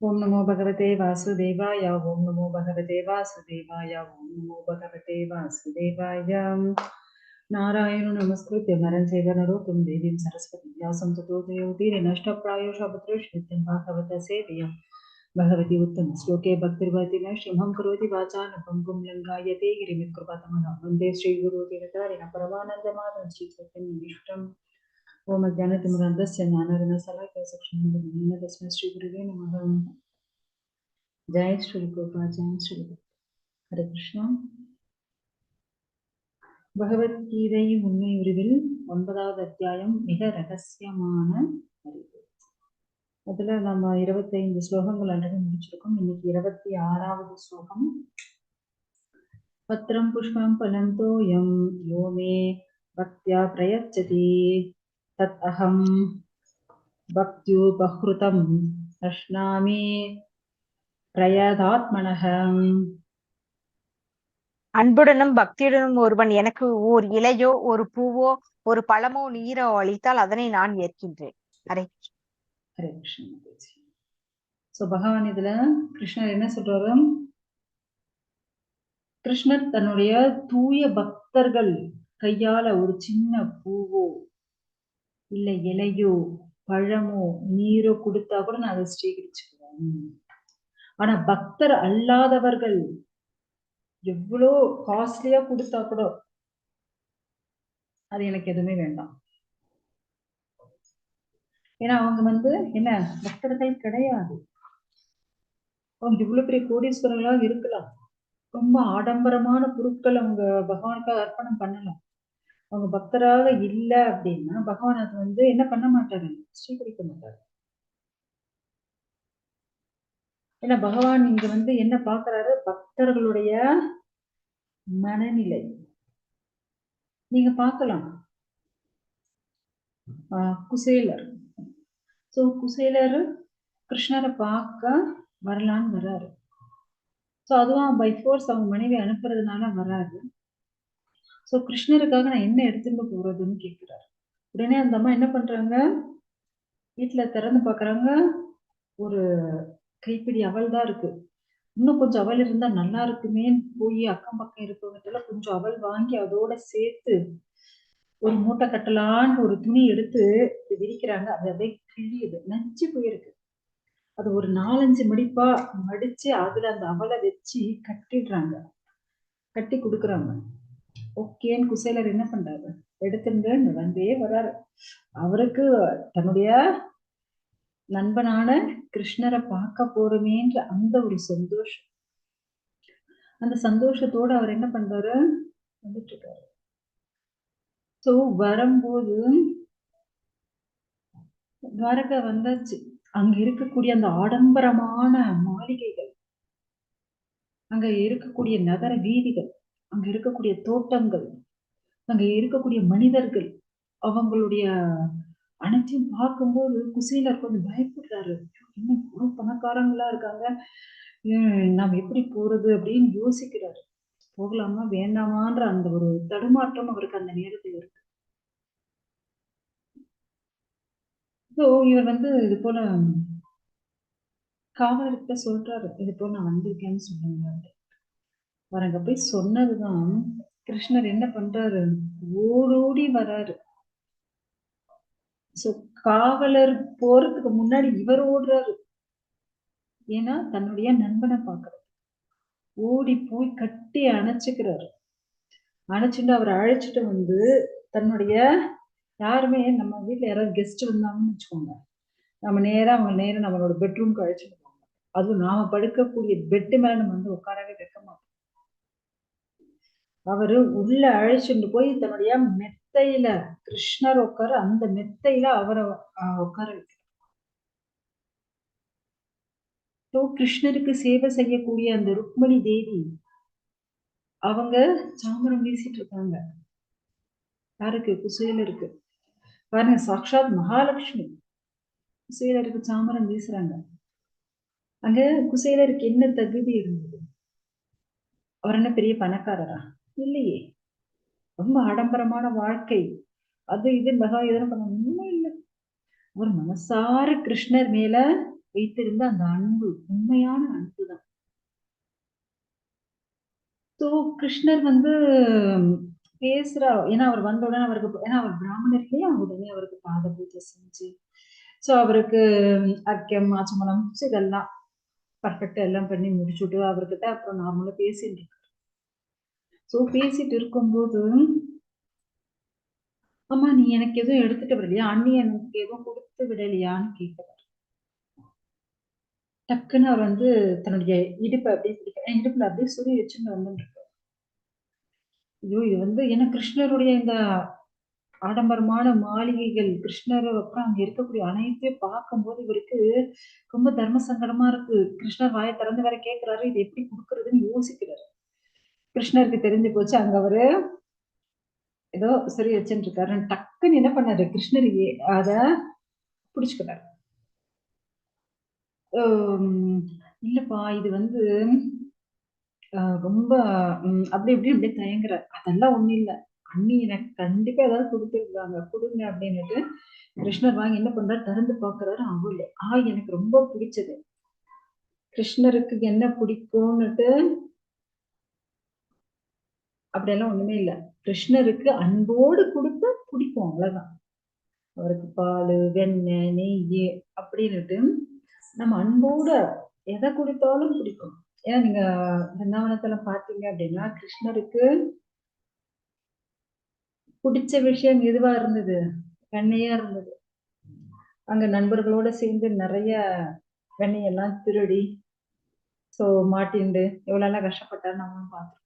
ओम नमो भगवते वासुदेवाय। ओम नमो भगवते वासुदेवाय। ओम नमो भगवते वासुदेवाय। नारायण नमस्कृत्य नरं चैव नरोत्तमं देवीं सरस्वतीं व्यासं ततो जयमुदीरये नष्टप्रायो शापत्रयः भागवत सेवया भगवती उत्तम श्लोके भक्तिर्भवति नैष्ठियं करोति वाचालं पङ्गुं लङ्घयते गिरिमित्कृपातमहं वन्दे श्रीगुरुदेवतारिणं परमानन्दमाधवं श्रीचैतन्यमीश्वरम्। ओम ज्ञानतिमिरान्धस्य ज्ञानार्णवसलाकया चक्षुरुन्मीलितं येन तस्मै श्रीगुरुवे नमः। जय श्री गोपाल जय श्री हरे कृष्णा. பகவத்கீதை உண்மை உருவில் 9வது அத்தியாயம் மிக ரகசியமான அறிவு. அதுல நம்ம 25 ஸ்லோகங்கள் ஆல்ரெடி முடிச்சிருக்கோம். இன்னைக்கு 26வது ஸ்லோகம். பத்ரம் புஷ்பம் பலம் தோயம் யோ மே பக்த்யா பிரயச்சதி தத் அகம் பக்த்யுபஹ்ருதம் அஷ்னாமி பிரயதாத்மனஹம். அன்புடனும் பக்தியுடனும் ஒருவன் எனக்கு ஓர் இலையோ ஒரு பூவோ ஒரு பழமோ நீரோ அளித்தால் அதனை நான் ஏற்கின்றேன். ஹரே ஹரே கிருஷ்ண. சோ பகவான் இதுல கிருஷ்ணர் என்ன சொல்றாரு? கிருஷ்ணர் தன்னுடைய தூய பக்தர்கள் கையால ஒரு சின்ன பூவோ இல்ல இலையோ பழமோ நீரோ கொடுத்தா கூட நான் அதை ஸ்வீகரிச்சுக்குவேன். ஆனா பக்தர் அல்லாதவர்கள் எவ்வளோ காஸ்ட்லியா கொடுத்தா கூட அது எனக்கு எதுவுமே வேண்டாம். ஏன்னா அவங்க என்ன பக்தர்கள் கிடையாது. அவங்க இவ்வளவு பெரிய கோடீஸ்வரர்களா இருக்கலாம், ரொம்ப ஆடம்பரமான பொருட்கள் அவங்க பகவானுக்காக அர்ப்பணம் பண்ணலாம். அவங்க பக்தராக இல்ல அப்படின்னா பகவான் அது என்ன பண்ண மாட்டாரு, ஸ்வீகரிக்க மாட்டாரு. ஏன்னா பகவான் இங்க என்ன பாக்குறாரு, பக்தர்களுடைய மனநிலை. நீங்க பார்க்கலாம், குசேலர். சோ குசேலர் கிருஷ்ணரை பார்க்க வரலான்னு வர்றாரு. சோ அதுவும் பை ஃபோர்ஸ் அவங்க மனைவி அனுப்புறதுனால வராது. சோ கிருஷ்ணருக்காக நான் என்ன எடுத்துட்டு போறதுன்னு கேட்கிறாரு. உடனே அந்த அம்மா என்ன பண்றாங்க, வீட்டுல திறந்து பாக்குறாங்க, ஒரு கைப்பிடி அவல் தான் இருக்கு. இன்னும் கொஞ்சம் அவல் இருந்தா நல்லா இருக்குமே போய் அக்கம் பக்கம் இருக்கவங்க கொஞ்சம் அவல் வாங்கி அதோட சேர்த்து ஒரு மூட்டை கட்டலான்னு ஒரு துணி எடுத்து விரிக்கிறாங்க. அது அப்படியே கிழியுது, நஞ்சு போயிருக்கு. அது ஒரு 4-5 மடிப்பா மடிச்சு அதுல அந்த அவலை வச்சு கட்டிடுறாங்க, கட்டி கொடுக்குறாங்க. ஓகேன்னு குசேலர் என்ன பண்றாரு, எடுத்துட்டு வந்தே வர்றாரு. அவருக்கு தன்னுடைய நண்பனான கிருஷ்ணரை பார்க்க போறமேன்ற அந்த ஒரு சந்தோஷம், அந்த சந்தோஷத்தோட அவர் என்ன பண்றாரு, வந்துட்டு இருக்காரு. சோ வரும்போது துவாரகா வந்தாச்சு. அங்க இருக்கக்கூடிய அந்த ஆடம்பரமான மாளிகைகள், அங்க இருக்கக்கூடிய நகர வீதிகள், அங்க இருக்கக்கூடிய தோட்டங்கள், அங்க இருக்கக்கூடிய மனிதர்கள், அவங்களுடைய அனைத்தையும் பார்க்கும்போது குசேலர் கொஞ்சம் பயப்படுறாரு. இன்னும் ஒரு பணக்காரங்களா இருக்காங்க, நாம எப்படி போறது அப்படின்னு யோசிக்கிறாரு. போகலாமா வேண்டாமான்ற அந்த ஒரு தடுமாற்றம் அவருக்கு அந்த நேரத்தில் இருக்கு. இவர் இது போல காவலர்கிட்ட சொல்றாரு, இது போல நான் வந்திருக்கேன்னு சொல்லுங்க. அவர் அங்க போய் சொன்னதுதான் கிருஷ்ணர் என்ன பண்றாரு, ஓடோடி வராரு. சோ காவலர் போறதுக்கு முன்னாடி இவர் ஓடுறாரு. ஏன்னா தன்னுடைய நண்பனை பார்க்கறது. ஓடி போய் கட்டி அணைச்சுக்கிறாரு. அணைச்சிட்டு அவரை அழைச்சிட்டு தன்னுடைய, யாருமே நம்ம வீட்டுல யாராவது கெஸ்ட் வந்தாங்கன்னு வச்சுக்கோங்க, நம்ம அவங்க நேரம் நம்மளோட பெட்ரூம்க்கு அழைச்சிட்டு போவாங்க. அதுவும் நாம படுக்கக்கூடிய பெட்டு மேல நம்ம உட்காரவே வைக்க மாட்டோம். அவரு உள்ள அழைச்சிட்டு போய் தன்னுடைய மெத்தையில கிருஷ்ணர் உட்கார, அந்த மெத்தையில அவரை உட்கார வைக்கிறார். கிருஷ்ணருக்கு சேவை செய்யக்கூடிய அந்த ருக்மணி தேவி அவங்க சாமரம் வீசிட்டு இருக்காங்க. யாருக்கு, குசேலருக்கு. பாருங்க, சாக்ஷாத் மகாலட்சுமி குசேலருக்கு சாமரம் வீசுறாங்க. அங்க குசேலருக்கு என்ன தகுதி இருந்தது? அவர் என்ன பெரிய பணக்காரரா? இல்லையே. ரொம்ப ஆடம்பரமான வாழ்க்கை, அது இது மகா இதெல்லாம் பண்ண ஒண்ணும் இல்லை. அவர் மனசார கிருஷ்ணர் மேல வைத்திருந்த அந்த அன்பு உண்மையான அன்பு தான். ஸோ கிருஷ்ணர் வந்து பேசுறார். ஏன்னா அவர் வந்த உடனே அவருக்கு, ஏன்னா அவர் பிராமணர் இல்லையா, உடனே அவருக்கு பாத பூஜை செஞ்சு, ஸோ அவருக்கு அர்க்கியம் ஆச்சமனம் இதெல்லாம் பர்ஃபெக்டா எல்லாம் பண்ணி முடிச்சுட்டு அவர்கிட்ட அப்புறம் நார்மலா பேசிட்டு இருக்கு. ஸோ பேசிட்டு இருக்கும்போது, அம்மா நீ எனக்கு எதுவும் எடுத்துட்டு வரலையா, அண்ணி எனக்கு எதுவும் கொடுத்து விடலையான்னு கேட்கிறார். டக்குன்னு அவர் வந்து தன்னுடைய இடுப்பை அப்படியே பிடிக்க, இடுப்புல அப்படியே சுரி வச்சுட்டு வந்துட்டு இருக்காரு. ஐயோ இது வந்து ஏன்னா கிருஷ்ணருடைய இந்த ஆடம்பரமான மாளிகைகள், கிருஷ்ணர் அப்புறம் அங்க இருக்கக்கூடிய அனைத்தையும் பார்க்கும்போது இவருக்கு ரொம்ப தர்ம சங்கடமா இருக்கு. கிருஷ்ணர் வாயை திறந்து வேற கேட்கிறாரு, இது எப்படி கொடுக்கறதுன்னு யோசிக்கிறாரு. கிருஷ்ணருக்கு தெரிஞ்சு போச்சு அங்க அவரு ஏதோ சரி வச்சுட்டு இருக்காரு. டக்குன்னு என்ன பண்ணாரு, கிருஷ்ணர் அத பிடிச்சுக்கிறாரு. இல்லப்பா இது வந்து ரொம்ப அப்படி இப்படி அப்படியே தயங்குறாரு. அதெல்லாம் ஒண்ணும் இல்ல, அண்ணி எனக்கு கண்டிப்பா ஏதாவது கொடுத்துருக்காங்க, கொடுங்க அப்படின்னுட்டு கிருஷ்ணர் வாங்கி என்ன பண்றாரு, திறந்து பாக்குறாரு. அவளு எனக்கு ரொம்ப பிடிச்சது. கிருஷ்ணருக்கு என்ன பிடிக்கும்னுட்டு அப்படியெல்லாம் ஒண்ணுமே இல்ல. கிருஷ்ணருக்கு அன்போடு கொடுத்தா பிடிக்கும், அவ்வளவுதான். அவருக்கு பால், வெண்ணெய், நெய் அப்படின்னுட்டு நம்ம அன்போட எதை கொடுத்தாலும் பிடிக்கும். ஏன்னா நீங்க பிருந்தாவனத்துல பாத்தீங்க அப்படின்னா கிருஷ்ணருக்கு பிடிச்ச விஷயம் எதுவா இருந்தது, வெண்ணையா இருந்தது. அங்க நண்பர்களோட சேர்ந்து நிறைய வெண்ணையெல்லாம் திருடி சோ மாட்டிண்டு எவ்வளவு எல்லாம் கஷ்டப்பட்டாரு நம்மளும் பார்த்தோம்.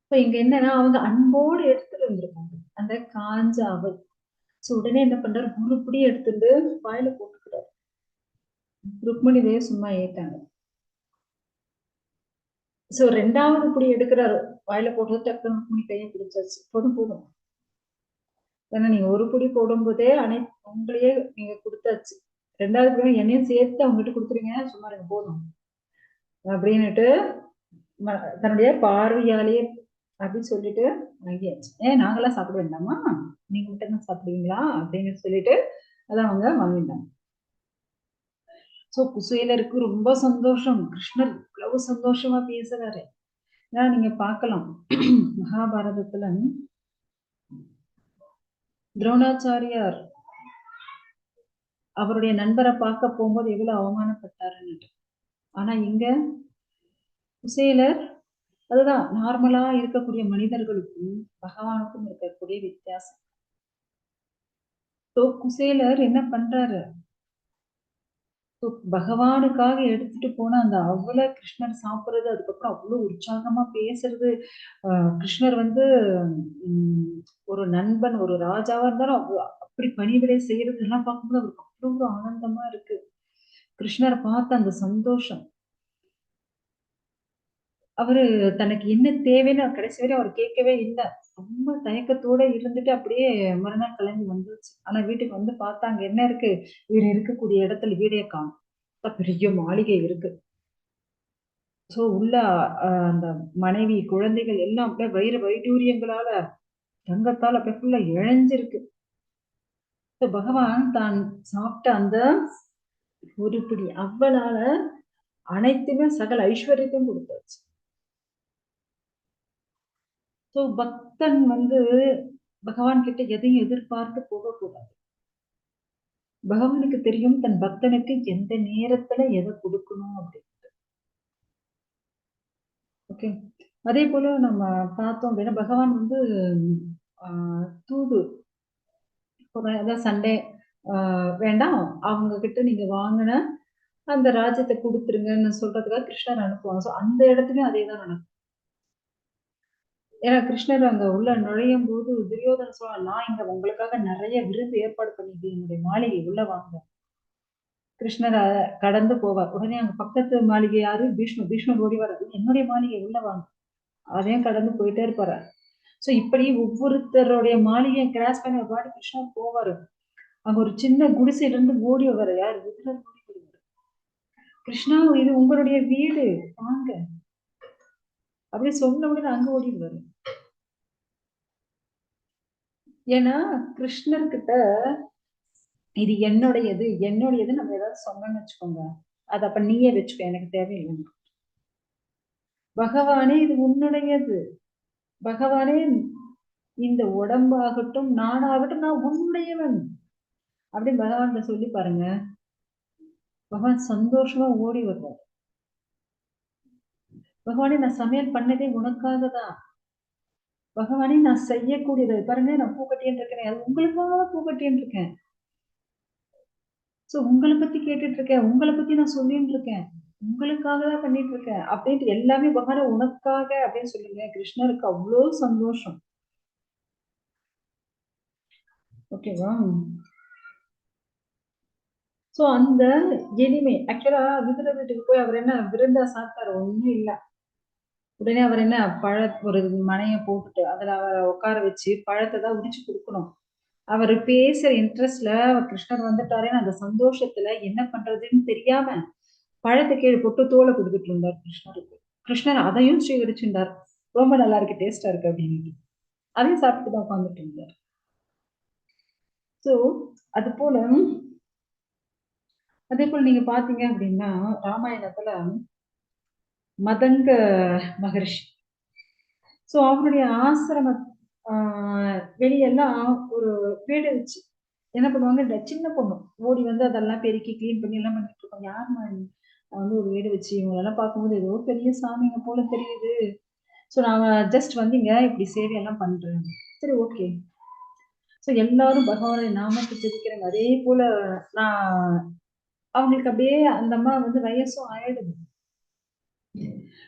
இப்ப இங்க என்னன்னா அவங்க அன்போடு எடுத்துட்டு வந்திருக்காங்க அந்த காஞ்ச அவல். சோ உடனே என்ன பண்றாரு, ஒரு புடி எடுத்துட்டு வாயில போட்டுக்கிறாரு. ருக்மணி தேவி சும்மா ஏத்தாங்க. சோ 2வது புடி எடுக்கிறாரு, வாயில போட்டு டக்குனு ருக்மணி கையை பிடிச்சாச்சு. போதும் போதும், ஏன்னா நீங்க ஒரு புடி போடும்போதே உங்களையே நீங்க கொடுத்தாச்சு, 2வது புடி என்னையும் சேர்த்து அவங்ககிட்ட கொடுத்துருங்க, சும்மா இருங்க போதும் அப்படின்னுட்டு தன்னுடைய பார்வையாலேயே அப்படின்னு சொல்லிட்டு வாங்கியாச்சு. நாங்கெல்லாம் சாப்பிட வேண்டாமா, நீங்க மட்டும் தான் சாப்பிடுவீங்களா அப்படின்னு சொல்லிட்டு அதான் அவங்க வாங்கிட்டாங்க. சோ குசேலருக்கு ரொம்ப சந்தோஷம், கிருஷ்ணர் இவ்வளவு சந்தோஷமா பேசுறாரு. ஏன்னா நீங்க பார்க்கலாம் மகாபாரதத்துல துரோணாச்சாரியார் அவருடைய நண்பரை பார்க்க போகும்போது எவ்வளவு அவமானப்பட்டாருன்னு. ஆனா இங்க குசேலர், அதுதான் நார்மலா இருக்கக்கூடிய மனிதர்களுக்கும் பகவானுக்கும் இருக்கக்கூடிய வித்தியாசம். குசேலர் என்ன பண்றாரு, பகவானுக்காக எடுத்துட்டு போன அந்த அவ்வளவு கிருஷ்ணர் சாப்பிடுறது, அதுக்கப்புறம் அவ்வளவு உற்சாகமா பேசுறது, கிருஷ்ணர் வந்து ஒரு நண்பன், ஒரு ராஜாவா இருந்தாலும் அப்படி பணிவிடை செய்யறது எல்லாம் பார்க்கும்போது அவருக்கு அவ்வளவு ஆனந்தமா இருக்கு. கிருஷ்ணரை பார்த்த அந்த சந்தோஷம், அவரு தனக்கு என்ன தேவைன்னு கடைசி வரை அவர் கேட்கவே இல்லை. ரொம்ப தயக்கத்தோட இருந்துட்டு அப்படியே மறுநாள் கிளம்பி வந்துருச்சு. ஆனா வீட்டுக்கு வந்து பார்த்தாங்க என்ன இருக்கு, இவர் இருக்கக்கூடிய இடத்துல வீடே காணும், பெரிய மாளிகை இருக்கு. சோ உள்ள அந்த மனைவி குழந்தைகள் எல்லாம் அப்படியே வைடூரியங்களால தங்கத்தால் அப்படியே ஃபுல்லா இழைஞ்சிருக்கு. பகவான் தான் சாப்பிட்ட அந்த ஒரு பிடி அவ்வளால அனைத்துமே சகல ஐஸ்வர்யத்தையும் கொடுத்தாச்சு. சோ பக்தன் வந்து பகவான் கிட்ட எதையும் எதிர்பார்த்து போகக்கூடாது. பகவானுக்கு தெரியும் தன் பக்தனுக்கு எந்த நேரத்துல எதை கொடுக்கணும் அப்படின்னு. ஓகே, அதே போல நம்ம பார்த்தோம் அப்படின்னா பகவான் வந்து தூது, அதான் சண்டே வேண்டாம், அவங்க கிட்ட நீங்க வாங்கின அந்த ராஜ்யத்தை கொடுத்துருங்கன்னு சொல்றதுக்காக கிருஷ்ணர் அனுப்புவாங்க. சோ அந்த இடத்துலயும் அதே தான் நடக்கும். ஏன்னா கிருஷ்ணர் அங்க உள்ள நுழையும் போது துரியோதன சொல்லுவான், நான் இங்க உங்களுக்காக நிறைய விருந்து ஏற்பாடு பண்ணிட்டு என்னுடைய மாளிகை உள்ள வாங்க. கிருஷ்ணர் கடந்து போவார். உடனே அங்க பக்கத்து மாளிகை யாரு, பீஷ்மர் ஓடி வர்றாரு, என்னுடைய மாளிகை உள்ள வாங்க. அதையும் கடந்து போயிட்டே இருப்பாரு. சோ இப்படி ஒவ்வொருத்தருடைய மாளிகையை கிராஸ் பண்ணி ஒரு பாட்டு கிருஷ்ணர் போவாரு. அங்க ஒரு சின்ன குடிசையில இருந்து ஓடி வர யாரு, விதுரர் ஓடி வருவாரு. கிருஷ்ணா இது உங்களுடைய வீடு வாங்க அப்படி சொன்ன உடனே அங்க ஓடிடுவாரு. ஏன்னா கிருஷ்ணர் கிட்ட இது என்னுடையது நம்ம ஏதாவது சொன்னோம்னு வச்சுக்கோங்க, அது அப்ப நீயே வச்சுக்கோ, எனக்கு தேவையில்லை. பகவானே இது உன்னுடையது, பகவானே இந்த உடம்பாகட்டும் நானாகட்டும் நான் உன்னுடையவன் அப்படின்னு பகவான் சொல்லி பாருங்க. பகவான் சந்தோஷமா ஓடி வருவார். பகவானே நான் சமையல் பண்ணதே உனக்காக தான், பகவானே நான் செய்யக்கூடியது பாருங்க, நான் பூ கட்டின்னு இருக்கேன், அது உங்களுக்காக பூ கட்டின்னு இருக்கேன். சோ உங்களை பத்தி கேட்டுட்டு இருக்கேன், உங்களை பத்தி நான் சொல்லிட்டு இருக்கேன், உங்களுக்காக தான் பண்ணிட்டு இருக்கேன் அப்படின்ட்டு எல்லாமே பகவானே உனக்காக அப்படின்னு சொல்லுங்க. கிருஷ்ணருக்கு அவ்வளவு சந்தோஷம். ஓகேவா? சோ அந்த எளிமை ஆக்சுவலா விதுர வீட்டுக்கு போய் அவர் என்ன விருந்தா சாப்பிட்டாரு? ஒண்ணும் இல்ல. உடனே அவர் என்ன ஒரு மனைய போட்டுட்டு அதுல அவரை உட்கார வச்சு பழத்தை தான் உடிச்சு கொடுக்கணும். அவர் பேசுற இன்ட்ரெஸ்ட்ல கிருஷ்ணர் வந்துட்டாருன்னு அந்த சந்தோஷத்துல என்ன பண்றதுன்னு தெரியாம பழத்தை கீழே போட்டு தோலை கொடுத்துட்டு இருந்தார் கிருஷ்ணருக்கு. கிருஷ்ணர் அதையும் ஸ்வீகரிச்சுட்டார். ரொம்ப நல்லா இருக்கு, டேஸ்டா இருக்கு அப்படின்னு அதையும் சாப்பிட்டு தான் உட்காந்துட்டு இருந்தார். சோ அது போல நீங்க பாத்தீங்க அப்படின்னா ராமாயணத்துல மதங்க மகர்ஷி, சோ அவருடைய ஆசிரம வெளியெல்லாம் ஒரு வீடு வச்சு என்ன பண்ணுவாங்க, இந்த சின்ன பொண்ணு ஓடி வந்து அதெல்லாம் பெருக்கி கிளீன் பண்ணி எல்லாம் பண்ணிட்டு இருக்கோம். யாருமா வந்து ஒரு வீடு வச்சு இவங்களெல்லாம் பார்க்கும்போது ஏதோ பெரிய சாமிங்க போல தெரியுது. சோ நான் ஜஸ்ட் வந்தீங்க இப்படி சேவையெல்லாம் பண்றேன். சரி, ஓகே. சோ எல்லாரும் பகவானுடைய நாமத்தை ஜெபிக்கிறாங்க. அதே போல நான் அவங்களுக்கு அப்படியே அந்த அம்மா வந்து வயசும் ஆயிடுது.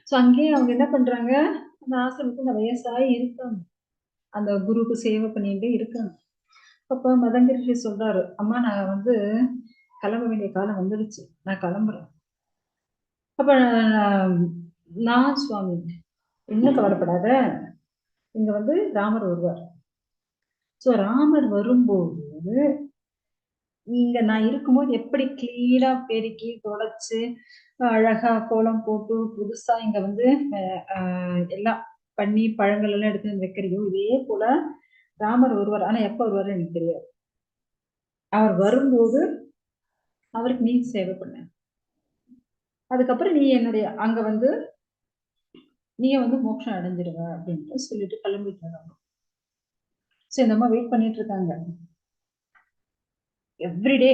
சோ அங்கேயே அவங்க என்ன பண்றாங்க, அந்த ஆசிரமத்துக்கு அந்த வயசாகி இருக்காங்க, அந்த குருவுக்கு சேவை பண்ணிட்டு இருக்காங்க. அப்ப மதங்கரிஷி சொல்றாரு, அம்மா நான் வந்து கிளம்ப வேண்டிய காலம் வந்துடுச்சு, நான் கிளம்புறேன். அப்ப நான் சுவாமி இன்னும் கவலைப்படாத, இங்க வந்து ராமர் வருவார். சோ ராமர் வரும்போது இங்க நான் இருக்கும்போது எப்படி கிளீனா பெருக்கி தொடச்சு அழகா கோலம் போட்டு புதுசா இங்க வந்து எல்லாம் பண்ணி பழங்கள் எல்லாம் எடுத்து வந்து வைக்கிறியோ, இதே போல ராமர் வருவார். ஆனா எப்ப வருவாரு எனக்கு தெரியாது. அவர் வரும்போது அவருக்கு நீ சேவை பண்ண, அதுக்கப்புறம் நீ என்னுடைய அங்க வந்து நீ வந்து மோட்சம் அடைஞ்சிருவ அப்படின்னு சொல்லிட்டு கிளம்பிட்டு. சோ இந்த அம்மா வெயிட் பண்ணிட்டு இருக்காங்க. எவ்ரிடே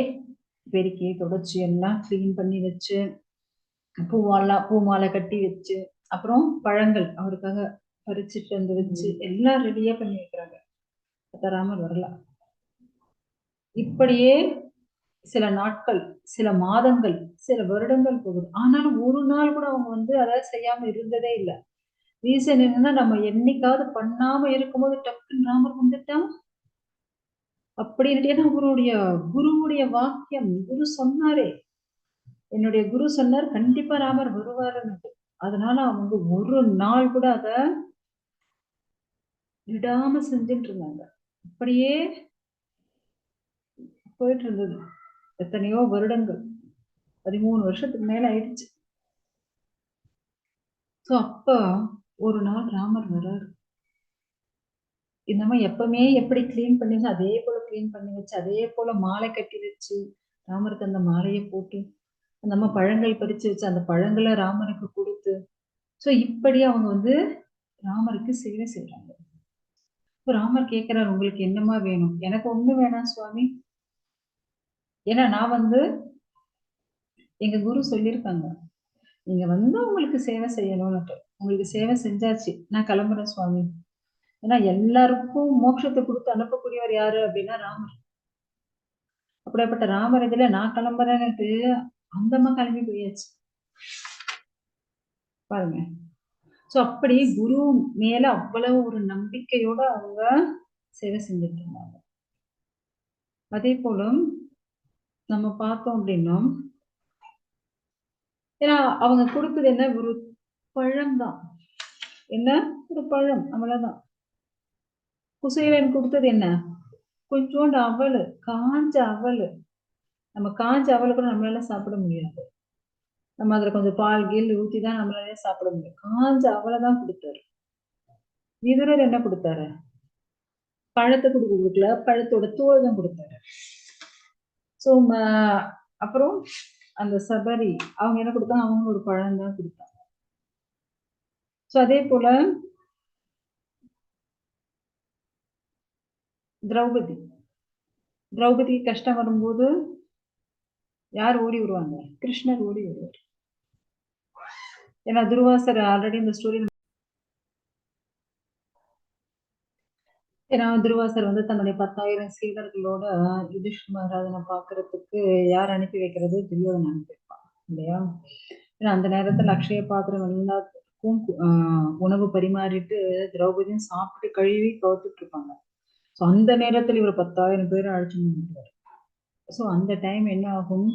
பெருக்கி தொடச்சு எல்லாம் கிளீன் பண்ணி வச்சு பூ மாலை கட்டி வச்சு அப்புறம் பழங்கள் அவருக்காக பறிச்சுட்டு வந்து வச்சு எல்லாம் ரெடியா பண்ணி வைக்கிறாங்க. ராமர் வரல. இப்படியே சில நாட்கள், சில மாதங்கள், சில வருடங்கள் போகுது. ஆனாலும் ஒரு நாள் கூட அவங்க வந்து அதை செய்யாம இருந்ததே இல்லை. ரீசன் என்னன்னா, நம்ம என்னைக்காவது பண்ணாம இருக்கும்போது டக்குன்னு ராமர் வந்துட்டான் அப்படின்னு. ஏன்னா அவருடைய குருவுடைய வாக்கியம், குரு சொன்னாரே, என்னுடைய குரு சொன்னார் கண்டிப்பா ராமர் வருவாருன்னு. அதனால அவங்க ஒரு நாள் கூட அத விடாம செஞ்சுட்டு இருந்தாங்க. அப்படியே போயிட்டு இருந்தது எத்தனையோ வருடங்கள், 13 வருஷத்துக்கு மேல ஆயிடுச்சு. சோ அப்ப ஒரு நாள் ராமர் வர்றாரு. இந்த மாதிரி எப்பவுமே எப்படி கிளீன் பண்ணி அதே போல கிளீன் பண்ணி வச்சு அதே போல மாலை கட்டி வச்சு ராமருக்கு அந்த மாலையை போட்டு அந்த அம்மா பழங்கள் பறிச்சு வச்சு அந்த பழங்களை ராமருக்கு கொடுத்து சோ இப்படி அவங்க வந்து ராமருக்கு சேவை செய்யறாங்க. ராமர் கேட்கிறார், உங்களுக்கு என்னமா வேணும்? எனக்கு ஒண்ணு வேணாம் சுவாமி, ஏன்னா நான் வந்து எங்க குரு சொல்லியிருக்காங்க நீங்க வந்து உங்களுக்கு சேவை செய்யணும்னுட்டு. உங்களுக்கு சேவை செஞ்சாச்சு, நான் கிளம்புறேன் சுவாமி. ஏன்னா எல்லாருக்கும் மோட்சத்தை கொடுத்து அனுப்பக்கூடியவர் யாரு அப்படின்னா ராமர். அப்படிப்பட்ட ராமர் இதுல நான் கிளம்புறேன்னுட்டு அந்த அம்மா கிளம்பி போயாச்சு பாருங்க. சோ அப்படி குரு மேல அவ்வளவு ஒரு நம்பிக்கையோட அவங்க சேவை செஞ்சுட்டு இருந்தாங்க. அதே போல நம்ம பார்த்தோம் அப்படின்னா, ஏன்னா அவங்க கொடுத்தது என்ன, ஒரு பழம் தான். என்ன, ஒரு பழம், அவ்வளவுதான். குசேலன் கொடுத்தது என்ன, கொஞ்சோண்டு அவல், காஞ்ச அவல். நம்ம காஞ்ச அவல் கூட நம்மளால சாப்பிட முடியாது, நம்ம அதுல கொஞ்சம் பால் கீழ் ஊத்தி தான் நம்மளால சாப்பிட முடியும். காஞ்ச அவலை தான் கொடுத்தாரு. விதுரர் என்ன கொடுத்தாரு, பழத்தை கொடுக்கல, பழத்தோட தோல் தான் கொடுத்தாரு. ஸோ அப்புறம் அந்த சபரி அவங்க என்ன கொடுத்தாங்க, அவங்க ஒரு பழம் தான் கொடுத்தாங்க. ஸோ அதே போல திரௌபதி கஷ்டம் வரும்போது யார் ஓடி வருவாங்க? கிருஷ்ணர் ஓடி வருவார். ஏன்னா துர்வாசர் ஆல்ரெடி இந்த ஸ்டோரி, ஏன்னா துர்வாசர் வந்து தன்னுடைய 10,000 சீடர்களோட யுதிஷ்ட மகாராஜனை பாக்குறதுக்கு யார் அனுப்பி வைக்கிறது? துரியோதனை அனுப்பி வைப்பான் இல்லையா? ஏன்னா அந்த நேரத்துல அக்ஷய பாத்திரம் எல்லாத்துக்கும் உணவு பரிமாறிட்டு திரௌபதியும் சாப்பிட்டு கழுவி கவுத்துட்டு இருப்பாங்க. ஸோ அந்த நேரத்துல இவர் 10,000 பேரை அழைச்சு நின்றுவார். ஸோ அந்த டைம் என்ன ஆகும்?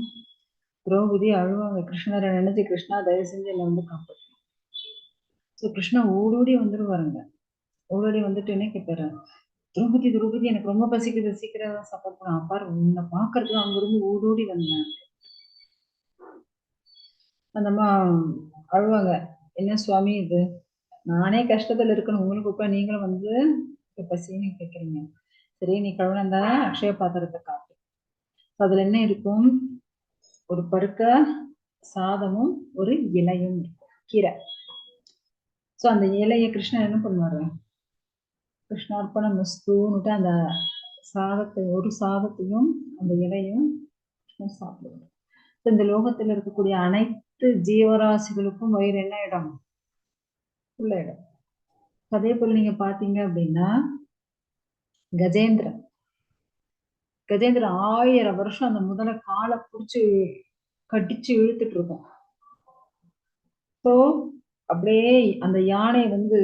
திரௌபதி அழுவாங்க, கிருஷ்ணரை நினைச்சு, கிருஷ்ணா தயவு செஞ்சு என்னை வந்து காப்பாற்று. ஸோ கிருஷ்ணா ஓடோடி வந்துருவாருங்க. ஓடோடி வந்துட்டு என்ன கேட்பாரு, திரௌபதி எனக்கு ரொம்ப பசிக்குது, சீக்கிரம் சாப்பாடு பண்ண பாரு, உன்னை பாக்குறதுக்கு அங்கிருந்து ஓடோடி வந்தேன். அந்தம்மா அழுவாங்க, என்ன சுவாமி இது, நானே கஷ்டத்துல இருக்கணும், உங்களுக்கு இப்ப நீங்களும் வந்து பசின்னு கேட்குறீங்க. சரி, நீ கழுவுன அந்த அக்ஷய பாத்திரத்தை காட்டு. அதுல என்ன இருக்கும்? ஒரு பருக்க சாதமும் ஒரு இலையும் இருக்கும், கீரை. ஸோ அந்த இலையை கிருஷ்ணன் என்ன பண்ணுவாரு? கிருஷ்ணார்ப்பணம் மஸ்தூன்னுட்டு அந்த சாதத்தை, ஒரு சாதத்தையும் அந்த இலையும் கிருஷ்ணன் சாப்பிடுவார். இந்த லோகத்தில் இருக்கக்கூடிய அனைத்து ஜீவராசிகளுக்கும் வயிறு என்ன இடம்? உள்ள இடம். அதே போல நீங்க பாத்தீங்க அப்படின்னா கஜேந்திரன் 1000 வருஷம் அந்த முதல காலை புடிச்சு கடிச்சு இழுத்துட்டு இருக்கும். ஸோ அப்படியே அந்த யானை வந்து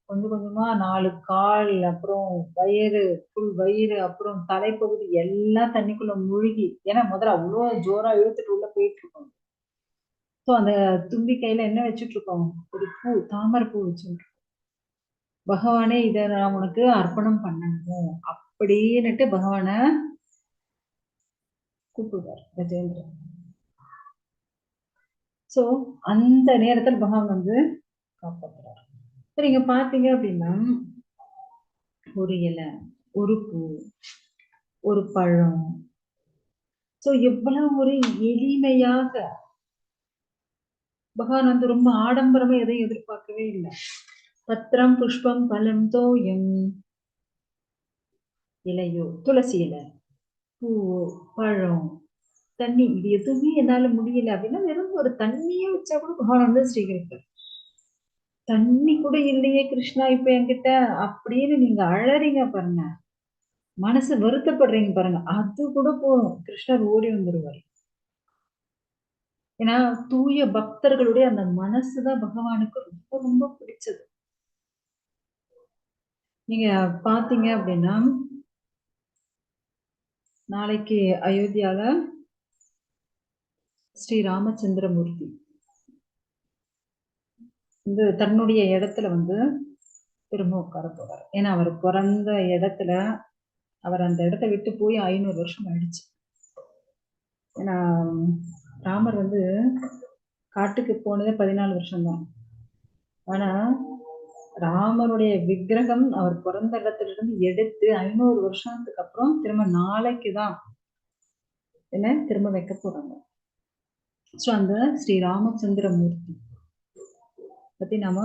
கொஞ்சம் கொஞ்சமா 4 கால், அப்புறம் வயிறு, புல் வயிறு, அப்புறம் தலைப்பகுதி எல்லாம் தண்ணிக்குள்ள முழுகி, ஏன்னா முதல்ல அவ்வளோ ஜோரா இழுத்துட்டு உள்ள போயிட்டு இருக்கோம். ஸோ அந்த தும்பி கையில என்ன வச்சுட்டு இருக்கோம்? ஒரு பூ, தாமரை பூ வச்சுட்டு, பகவானே இதை நான் உனக்கு அர்ப்பணம் பண்ணணும் அப்படின்னுட்டு பகவானை கூப்பிடுவார் கஜேந்திரன். சோ அந்த நேரத்தில் பகவான் வந்து காப்பாற்றுறார். நீங்க பாத்தீங்க அப்படின்னா ஒரு இலை, ஒரு பூ, ஒரு பழம், சோ எவ்வளவு ஒரு எளிமையாக பகவான் வந்து ரொம்ப ஆடம்பரமா எதையும் எதிர்பார்க்கவே இல்லை. பத்திரம் புஷ்பம் பலம் தோயம், இலையோ துளசி இலை, பூவோ பழம், தண்ணி, இது எதுவுமே என்னால முடியல அப்படின்னா வெறும் ஒரு தண்ணியே வச்சா கூட பகவான் வந்து ஸ்ரீகரிப்பார். தண்ணி கூட இல்லையே கிருஷ்ணா இப்ப என்கிட்ட அப்படின்னு நீங்க அழறீங்க பாருங்க, மனசு வருத்தப்படுறீங்க பாருங்க, அது கூட போதும், கிருஷ்ணர் ஓடி வந்துருவார். ஏன்னா தூய பக்தர்களுடைய அந்த மனசுதான் பகவானுக்கு ரொம்ப ரொம்ப பிடிச்சது. நீங்க பாத்தீங்க அப்படின்னா நாளைக்கு அயோத்தியால ஸ்ரீ ராமச்சந்திரமூர்த்தி இந்த தன்னுடைய இடத்துல வந்து திரும்ப உட்கார போறாரு. ஏன்னா அவர் பிறந்த இடத்துல, அவர் அந்த இடத்தை விட்டு போய் 500 வருஷம் ஆயிடுச்சு. ஏன்னா ராமர் வந்து காட்டுக்கு போனதே 14 வருஷம்தான். ஆனா ராமருடைய விக்கிரகம் அவர் பிறந்த இடத்துல இருந்து எடுத்து 500 வருஷத்துக்கு அப்புறம் திரும்ப நாளைக்குதான் என்ன திரும்ப வைக்க போறாங்க. சோ அந்த ஸ்ரீ ராமச்சந்திரமூர்த்தி பத்தி நாம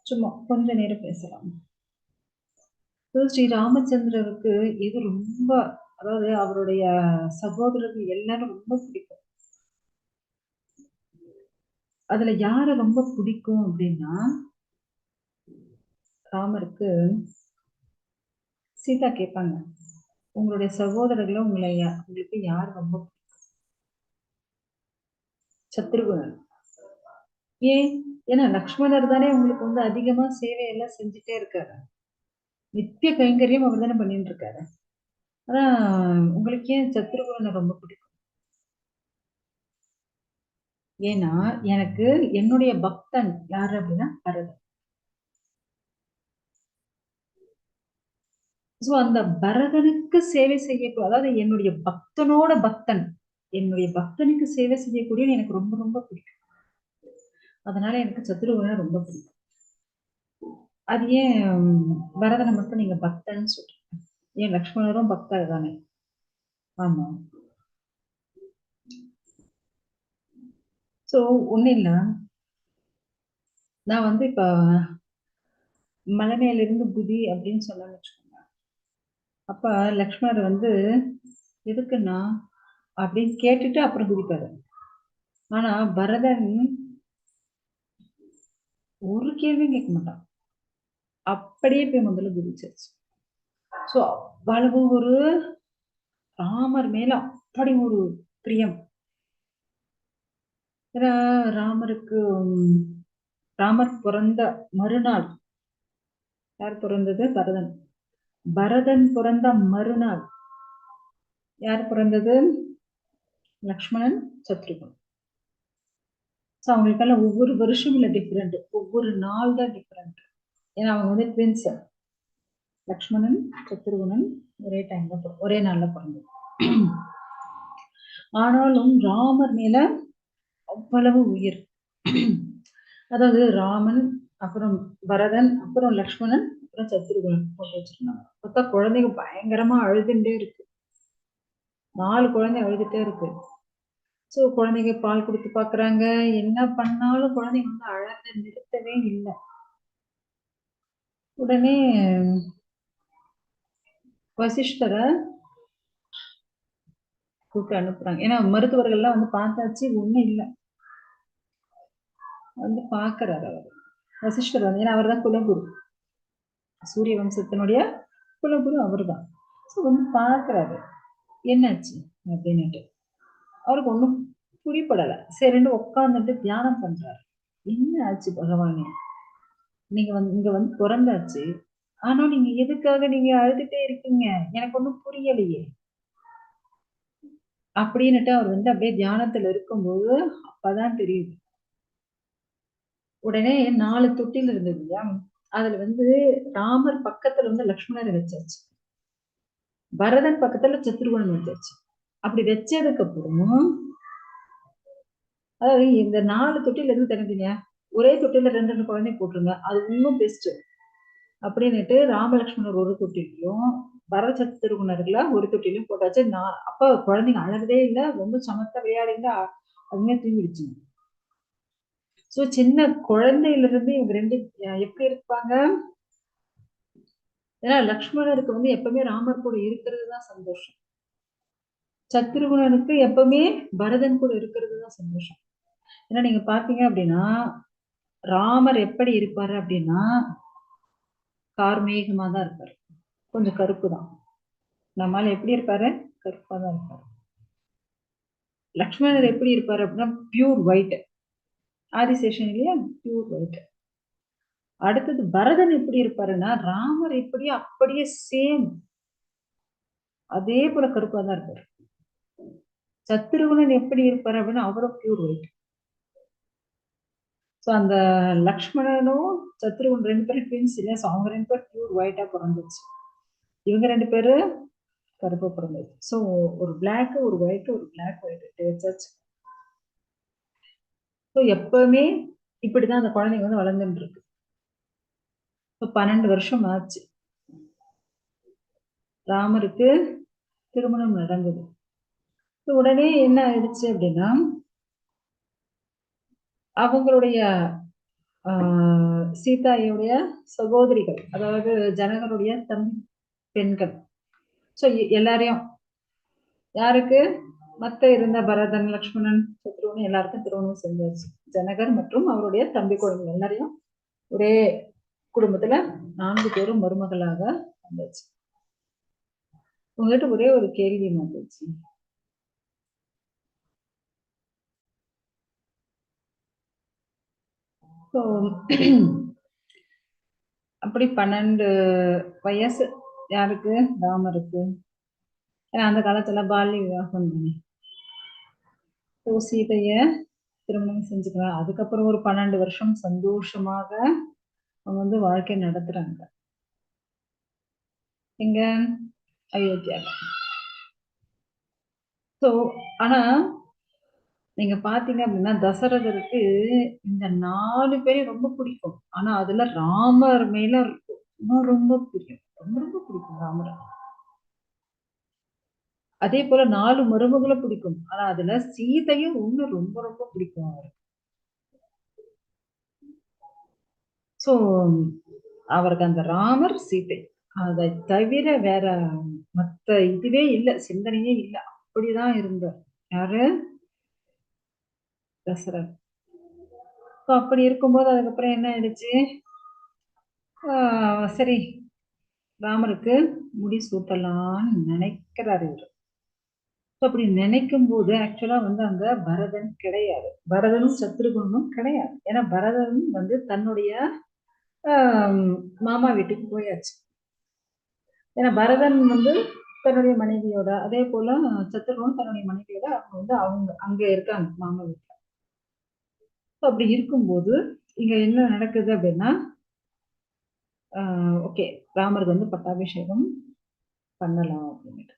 சும்மா கொஞ்ச நேரம் பேசலாம். ஸ்ரீ ராமச்சந்திரருக்கு இது ரொம்ப, அதாவது அவருடைய சகோதரர்கள் எல்லாரும் ரொம்ப பிடிக்கும். அதுல யார ரொம்ப பிடிக்கும் அப்படின்னா ராமருக்கு சீதா கேட்பாங்க, உங்களுடைய சகோதரர்களை உங்களுக்கு யார் ரொம்ப பிடிக்கும்? சத்ருகுணன். ஏன்? ஏன்னா லக்ஷ்மணர் தானே உங்களுக்கு வந்து அதிகமா சேவையெல்லாம் செஞ்சுட்டே இருக்காரு, நித்திய கைங்கரியம் அவர் தானே பண்ணிட்டு இருக்காரு. ஆனா உங்களுக்கு ஏன் சத்ருகுணனை ரொம்ப பிடிக்கும்? ஏன்னா எனக்கு என்னுடைய பக்தன் யாரு அப்படின்னா பரதன். சோ அந்த பரதனுக்கு சேவை செய்யக்கூடிய, அதாவது என்னுடைய பக்தனோட பக்தன், என்னுடைய பக்தனுக்கு சேவை செய்யக்கூடிய எனக்கு ரொம்ப ரொம்ப பிடிக்கும். அதனால எனக்கு சத்ருகுணனை ரொம்ப பிடிக்கும். அது ஏன் பரதனை மட்டும் நீங்க பக்தன்னு சொல்றீங்க? ஏன் லக்ஷ்மணரும் பக்தர் தானே? ஆமா. சோ ஒண்ணு இல்ல, நான் வந்து இப்ப மலை மேல இருந்து குதி அப்படின்னு சொன்னேன்னு வச்சுக்கோங்க. அப்ப லக்ஷ்மணர் வந்து எதுக்குன்னா அப்படின்னு கேட்டுட்டு அப்புறம் குதிப்பாரு. ஆனா பரதன் ஒரு கேள்வியும் கேட்க மாட்டான். அப்படியே போய் முதல்ல குதிச்சிருச்சு. சோ அவ்வளவு ஒரு ராமர் மேல அப்படி ஒரு பிரியம். ஏன்னா ராமருக்கு ராமர் பிறந்த மறுநாள் யார் பிறந்தது? பரதன். பரதன் பிறந்த மறுநாள் யார் பிறந்தது? லக்ஷ்மணன், சத்ருகன். ஸோ அவங்களுக்கெல்லாம் ஒவ்வொரு வருஷம் இல்லை டிஃப்ரெண்ட், ஒவ்வொரு நாள் தான் டிஃப்ரெண்ட். ஏன்னா அவங்க வந்து ட்வின்ஸ். லக்ஷ்மணன் சத்ருகனன் ஒரே டைம்ல ஒரே நாள்ல பிறந்தது. ஆனாலும் ராமர் மேல அவ்வளவு உயிர். அதாவது ராமன், அப்புறம் பரதன், அப்புறம் லக்ஷ்மணன், அப்புறம் சத்ருகனன் போட்டு வச்சிருந்தாங்க. பார்த்தா குழந்தைங்க பயங்கரமா அழுதுண்டே இருக்கு. 4 குழந்தை அழுதுட்டே இருக்கு. சோ குழந்தைங்க பால் கொடுத்து பாக்குறாங்க, என்ன பண்ணாலும் குழந்தைங்க வந்து அழக நிறுத்தவே இல்லை. உடனே வசிஷ்டரை கூப்பிட்டு அனுப்புறாங்க. ஏன்னா மருத்துவர்கள் எல்லாம் வந்து பார்த்தாச்சு, ஒண்ணும் இல்லை. வந்து பாக்குறாரு அவர் வசிஷ்டர் வந்து. ஏன்னா அவர் தான் குலகுரு, சூரிய வம்சத்தினுடைய குலகுரு அவர் தான். ஸோ வந்து பாக்குறாரு என்னாச்சு அப்படின்னுட்டு. அவருக்கு ஒன்றும் புரியப்படலை. சரின்னு உட்காந்துட்டு தியானம் பண்றாரு. என்ன ஆச்சு பகவானே, நீங்க வந்து இங்க வந்து பிறந்தாச்சு, ஆனா நீங்க எதுக்காக நீங்க அழுதுட்டே இருக்கீங்க, எனக்கு ஒன்றும் புரியலையே அப்படின்னுட்டு அவர் வந்து அப்படியே தியானத்துல இருக்கும்போது அப்பதான் தெரியுது. உடனே 4 தொட்டில் இருந்தது இல்லையா, அதுல வந்து ராமர் பக்கத்துல வந்து லக்ஷ்மணரை வச்சாச்சு, பரதன் பக்கத்துல சத்ருகன் வச்சாச்சு. அப்படி வச்சதுக்கு அப்புறம் அதாவது இந்த 4 தொட்டில இருந்து தெரிஞ்சுங்க, ஒரே தொட்டில 2 குழந்தை போட்டுருங்க, அது இன்னும் பெஸ்ட் அப்படின்னுட்டு ராமலட்சுமணர் ஒரு தொட்டிலையும் பரத சத்ருகுணர்களா ஒரு தொட்டிலையும் போட்டாச்சு. நான் அப்ப குழந்தைங்க அழகதே இல்லை, ரொம்ப சமத்த விளையாடிங்க, அதுமே தூங்கிடுச்சுங்க. சோ சின்ன குழந்தையில இருந்து இவங்க 2 எப்படி இருப்பாங்க? ஏன்னா லக்ஷ்மணருக்கு வந்து எப்பவுமே ராமர் கூட இருக்கிறது தான் சந்தோஷம், சத்ருகுணனுக்கு எப்பவுமே பரதன் கூட இருக்கிறது தான் சந்தோஷம். ஏன்னா நீங்க பாத்தீங்க அப்படின்னா ராமர் எப்படி இருப்பாரு அப்படின்னா கார்மேகமா தான் இருப்பாரு, கொஞ்சம் கருப்பு தான். நம்மால எப்படி இருப்பாரு? கருப்பா தான் இருப்பாரு. லக்ஷ்மணர் எப்படி இருப்பாரு அப்படின்னா பியூர் ஒயிட், ஆதிசேஷன் இல்லையா, பியூர் ஒயிட். அடுத்தது பரதன் எப்படி இருப்பாருன்னா ராமர் எப்படி அப்படியே சேம் அதே போல கருப்பா தான் இருப்பாரு. சத்ருகுணன் எப்படி இருப்பாரு அப்படின்னா அவரும் பியூர் ஒயிட். ஸோ அந்த லக்ஷ்மணனும் சத்ருகுணன் 2 பேரும் ட்வின்ஸ் இல்லையா, ஸோ அவங்க 2 பேரும் பியூர் ஒயிட்டா பிறந்துச்சு, இவங்க 2 பேரு கருப்பா பிறந்தது. ஸோ ஒரு பிளாக் ஒரு ஒயிட், ஒரு பிளாக் ஒயிட் வச்சாச்சு. ஸோ எப்பவுமே இப்படிதான் அந்த குழந்தைங்க வந்து வளர்ந்துட்டு இருக்கு. இப்போ 12 வருஷம் ஆச்சு ராமருக்கு திருமணம் நடந்தது. உடனே என்ன ஆயிடுச்சு அப்படின்னா அவங்களுடைய சீதாயுடைய சகோதரிகள், அதாவது ஜனகருடைய தம்பி பெண்கள், ஸோ எல்லாரையும் யாருக்கு மத்த இருந்த பரதன் லக்ஷ்மணன் சத்ருகன் எல்லாருக்கும் திருமணம் செஞ்சாச்சு. ஜனகர் மற்றும் அவருடைய தம்பி குழந்தைகள் எல்லாரையும் ஒரே குடும்பத்துல 4 பேரும் மருமகளாக வந்தாச்சு. உங்ககிட்ட ஒரே ஒரு கேள்வி வந்துச்சு, அப்படி 12 வயசு யாருக்கு? ராமருக்கு. ஏன்னா அந்த காலத்துல பால்ய விவாகம் தானே. சீதைய திருமணம் செஞ்சுக்கலாம். அதுக்கப்புறம் ஒரு 12 வருஷம் சந்தோஷமாக அவங்க வந்து வாழ்க்கை நடத்துறாங்க எங்க அயோத்தியால. சோ ஆனா நீங்க பாத்தீங்க அப்படின்னா தசரதருக்கு இந்த 4 பேரையும் ரொம்ப பிடிக்கும். ஆனா அதுல ராமர் மேல ரொம்ப ரொம்ப பிடிக்கும், ரொம்ப ரொம்ப பிடிக்கும் ராமரை. அதே போல 4 மருமகளும் பிடிக்கும். ஆனா அதுல சீதையும் இன்னும் ரொம்ப ரொம்ப பிடிக்கும் அவருக்கு. சோ அவருக்கு அந்த ராமர் சீதை அதை தவிர வேற மத்த இதுவே இல்ல, சிந்தனையே இல்ல. அப்படிதான் இருந்தார். யாரு? தசரத். அப்படி இருக்கும்போது அதுக்கப்புறம் என்ன ஆயிடுச்சு? சரி, ராமருக்கு முடி சூட்டலாம்னு நினைக்கிறாரு இவரு. அப்படி நினைக்கும் போது ஆக்சுவலா வந்து அங்க பரதன் கிடையாது, பரதனும் சத்ருகனும் கிடையாது. ஏன்னா பரதன் வந்து தன்னுடைய மாமா வீட்டுக்கு போயாச்சு. ஏன்னா பரதன் வந்து தன்னுடைய மனைவியோட, அதே போல சத்ருகனும் தன்னுடைய மனைவியோட அவங்க வந்து அங்க இருக்காங்க மாமா வீட்டுல. அப்படி இருக்கும்போது இங்க என்ன நடக்குது அப்படின்னா, ஓகே, ராமருக்கு வந்து பட்டாபிஷேகம் பண்ணலாம் அப்படின்ட்டு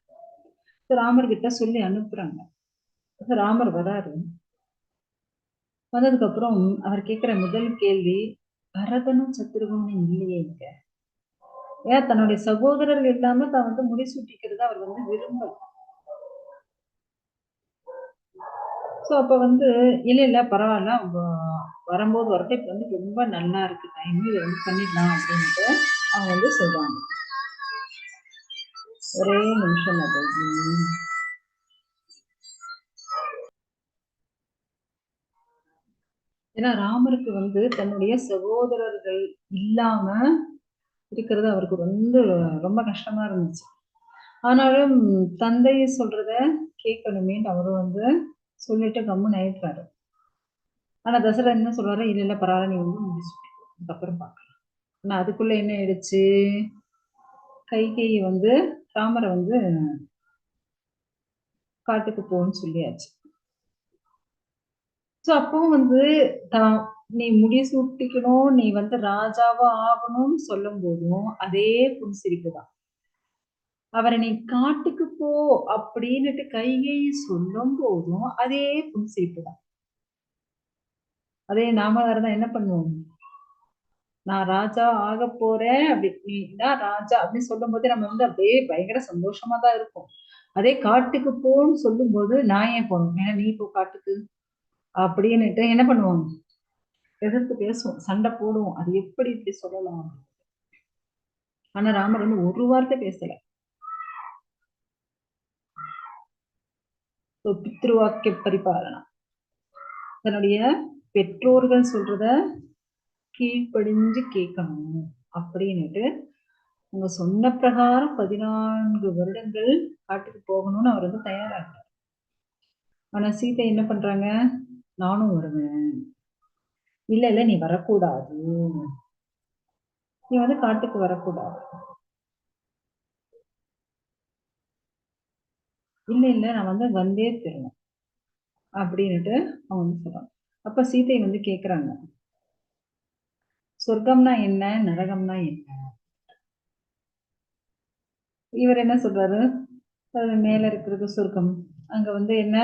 ராமர் கிட்ட சொல்லி அனுப்புறாங்க. ராமர் வராரு. வந்ததுக்கு அப்புறம் அவர் கேட்கிற முதல் கேள்வி, பரதனும் சத்ருகனும் இல்லையே இங்க. ஏன் தன்னுடைய சகோதரர்கள் இல்லாம தான் வந்து முடிசூட்டிக்கிறது அவர் வந்து விரும்பல. சோ அப்ப வந்து இல்ல பரவாயில்ல, அவங்க வரும்போது வரட்டும், இப்ப வந்து ரொம்ப நல்லா இருக்கு டைம், இதை வந்து பண்ணிடலாம் அப்படின்ட்டு அவங்க வந்து சொல்றாங்க. ஒரே நிமிஷம் அது. ஏன்னா ராமருக்கு வந்து தன்னுடைய சகோதரர்கள் இல்லாம இருக்கிறது அவருக்கு வந்து ரொம்ப கஷ்டமா இருந்துச்சு. ஆனாலும் தந்தை சொல்றத கேட்கணுமேன்னு அவரும் வந்து சொல்லிட்டு கம்முன்னு ஆயிட்டாரு. ஆனா தசரத் என்ன சொல்றாரு, இல்ல பரவாயில்ல, நீ வந்து முடிச்சுட்டு அதுக்கப்புறம் பார்க்கலாம். ஆனா அதுக்குள்ள என்ன ஆயிடுச்சு, கைகேயி வந்து ராமரை வந்து காட்டுக்கு போன்னு சொல்லியாச்சு. சோ அப்பவும் வந்து நீ முடி சூட்டிக்கணும், நீ வந்து ராஜாவா ஆகணும்னு சொல்லும் போதும் அதே புன்சிரிப்பு தான். அவரை நீ காட்டுக்கு போ அப்படின்னுட்டு கைகேயி சொல்லும் போதும் அதே புன்சிரிப்பு தான். அதே நாம இருந்தா என்ன பண்ணுவோம், நான் ராஜா ஆக போறேன் அப்படி, நீ தான் ராஜா அப்படின்னு சொல்லும் போது நம்ம வந்து அப்படியே பயங்கர சந்தோஷமா தான் இருக்கும். அதே காட்டுக்கு போன்னு சொல்லும் போது நான் ஏன் போகணும், ஏன்னா நீ போ காட்டுக்கு அப்படின்னுட்டு என்ன பண்ணுவோம், எதிர்த்து பேசுவோம், சண்டை போடுவோம். அது எப்படி இப்படி சொல்லலாம். ஆனா ராமர் வந்து ஒரு வார்த்தை பேசல. பித்ருவாக்கிய பரிபாலனா, தன்னுடைய பெற்றோர்கள் சொல்றத கீழ்ப்படிஞ்சு கேட்கணும் அப்படின்னுட்டு அவங்க சொன்ன பிரகாரம் 14 வருடங்கள் காட்டுக்கு போகணும்னு அவர் வந்து தயாராகிறார். ஆனா சீதை என்ன பண்றாங்க, நானும் வருவேன், இல்ல நீ வரக்கூடாது, நீ வந்து காட்டுக்கு வரக்கூடாது, இல்ல நான் வந்து வந்தே தருவேன் அப்படின்னுட்டு அவங்க வந்து சொல்றாங்க. அப்ப சீதை வந்து கேக்குறாங்க, சொர்க்கம்னா என்ன, நரகம்னா என்ன? இவர் என்ன சொல்றாரு, மேல இருக்கிறது சொர்க்கம், அங்க வந்து என்ன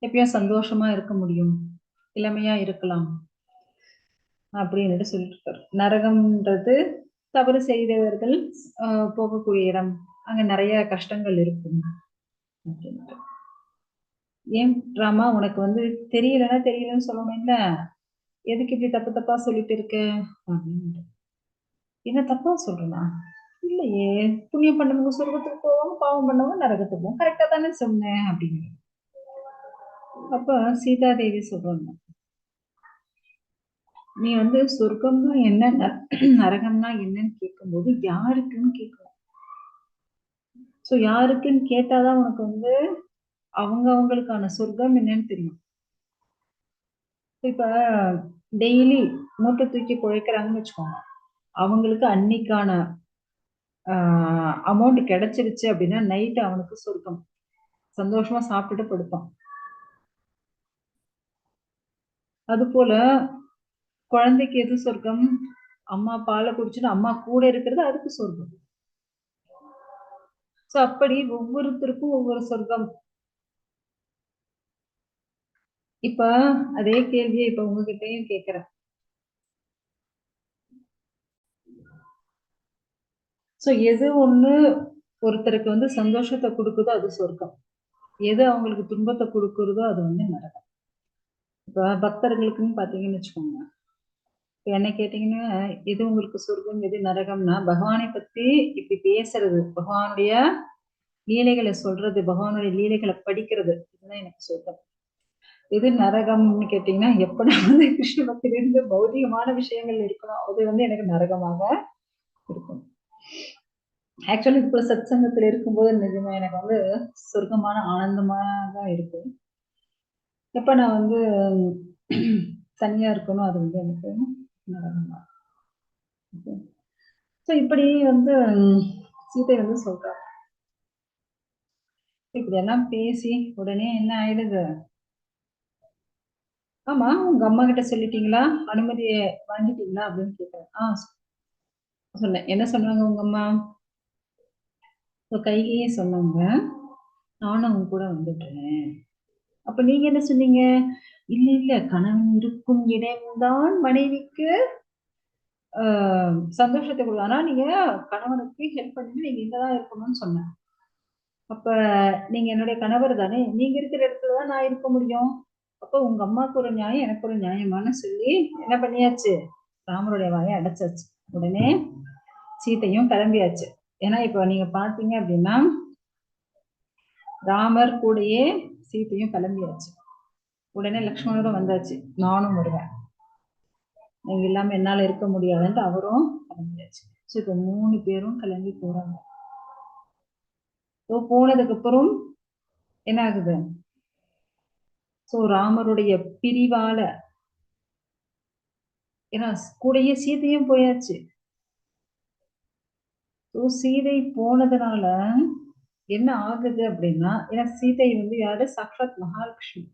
எப்பயும் சந்தோஷமா இருக்க முடியும், இளமையா இருக்கலாம் அப்படின்னு சொல்லிட்டு இருக்காரு. நரகம்ன்றது தவறு செய்தவர்கள் போகக்கூடிய இடம், அங்க நிறைய கஷ்டங்கள் இருக்கும் அப்படின்ட்டு. ஏன் ராமா, உனக்கு வந்து தெரியலன்னு சொல்லணும் இல்ல, எதுக்கு இப்படி தப்பு தப்பா சொல்லிட்டு இருக்க அப்படின்னு. என்ன தப்பா சொல்றேனா? இல்லையே, புண்ணியம் பண்ணவங்க சொர்க்கத்துக்கு போவாங்க, பாவம் பண்ணவங்க நரகத்துக்கு போவோம், கரெக்டா தானே சொன்னேன் அப்படின்னு. அப்ப சீதாதேவி சொல்றாங்க, நீ வந்து சொர்க்கம்னா என்ன, நரகம்னா என்னன்னு கேட்கும்போது யாருக்குன்னு கேட்கணும். சோ யாருக்குன்னு கேட்டாதான் உனக்கு வந்து அவங்களுக்கான சொர்க்கம் என்னன்னு தெரியும். இப்ப டெய்லி மூட்டை தூக்கி குழைக்கிறாங்கன்னு வச்சுக்கோங்க, அவங்களுக்கு அன்னைக்கான அமௌண்ட் கிடைச்சிருச்சு அப்படின்னா நைட்டு அவனுக்கு சொர்க்கம், சந்தோஷமா சாப்பிட்டுட்டு படுப்பான். அது போல குழந்தைக்கு எது சொர்க்கம், அம்மா பாலை குடிச்சுட்டு அம்மா கூட இருக்கிறது அதுக்கு சொர்க்கம். சோ அப்படி ஒவ்வொருத்தருக்கும் ஒவ்வொரு சொர்க்கம். இப்ப அதே கேள்வியை இப்ப உங்ககிட்டயும் கேக்குறேன். சோ எது ஒண்ணு ஒருத்தருக்கு வந்து சந்தோஷத்தை கொடுக்குதோ அது சொர்க்கம், எது அவங்களுக்கு துன்பத்தை கொடுக்குறதோ அது வந்து நரகம். இப்ப பக்தர்களுக்குன்னு பாத்தீங்கன்னு வச்சுக்கோங்க, என்ன கேட்டீங்கன்னா, எது உங்களுக்கு சொர்க்கம், எது நரகம்னா, பகவானை பத்தி இப்படி பேசுறது, பகவானுடைய லீலைகளை சொல்றது, பகவானுடைய லீலைகளை படிக்கிறது, இதுதான் எனக்கு சொர்க்கம். எது நரகம்னு கேட்டீங்கன்னா, எப்ப நான் வந்து கிருஷ்ண பக்தியிலிருந்து பௌதிகமான விஷயங்கள் இருக்கணும், அது வந்து எனக்கு நரகமாக இருக்கும். ஆக்சுவலி இப்ப சத் சங்கத்துல இருக்கும்போது நிஜமா எனக்கு வந்து சொர்க்கமான ஆனந்தமா தான் இருக்கு. எப்ப நான் வந்து தனியா இருக்கணும், அது வந்து எனக்கு நரகமா. ஸோ இப்படி வந்து சீதை வந்து சொல்றாங்க. இப்படி எல்லாம் பேசி உடனே என்ன ஆயிடுது, ஆமா உங்க அம்மா கிட்ட சொல்லிட்டீங்களா, அனுமதிய வாங்கிட்டீங்களா அப்படின்னு கேட்டேன். சொன்னேன். என்ன சொன்னாங்க உங்க அம்மா? கைகையே சொன்னாங்க, நானும் அவங்க கூட வந்துடுறேன். அப்ப நீங்க என்ன சொன்னீங்க? இல்ல இல்ல, கணவன் இருக்கும் இடம்தான் மனைவிக்கு சந்தோஷத்தை கொடுக்கும். ஆனா நீங்க கணவனுக்கு ஹெல்ப் பண்ணி நீங்க இங்கதான் இருக்கணும்னு சொன்னேன். அப்ப நீங்க என்னுடைய கணவர் தானே, நீங்க இருக்கிற இடத்துலதான் நான் இருக்க முடியும். அப்ப உங்க அம்மாவுக்கு ஒரு நியாயம், எனக்கு ஒரு நியாயமானு சொல்லி என்ன பண்ணியாச்சு, ராமருடைய வாயை அடைச்சாச்சு. உடனே சீதையும் கிளம்பியாச்சு. ஏன்னா இப்ப நீங்க பாத்தீங்க அப்படின்னா, ராமர் கூடயே சீதையும் கிளம்பியாச்சு. உடனே லக்ஷ்மணரும் வந்தாச்சு, நானும் வருவேன், நீங்க இல்லாம என்னால இருக்க முடியாதுன்ட்டு அவரும் கிளம்பியாச்சு. ஸோ இப்ப 3 பேரும் கிளம்பி போறாங்க. போனதுக்கு அப்புறம் என்ன ஆகுது, சோ ராமருடைய பிரிவால, ஏன்னா கூடயே சீதையும் போயாச்சு. சீதை போனதுனால என்ன ஆகுது அப்படின்னா, ஏன்னா சீதை வந்து யாரு, சாக்ஷாத் மகாலட்சுமி.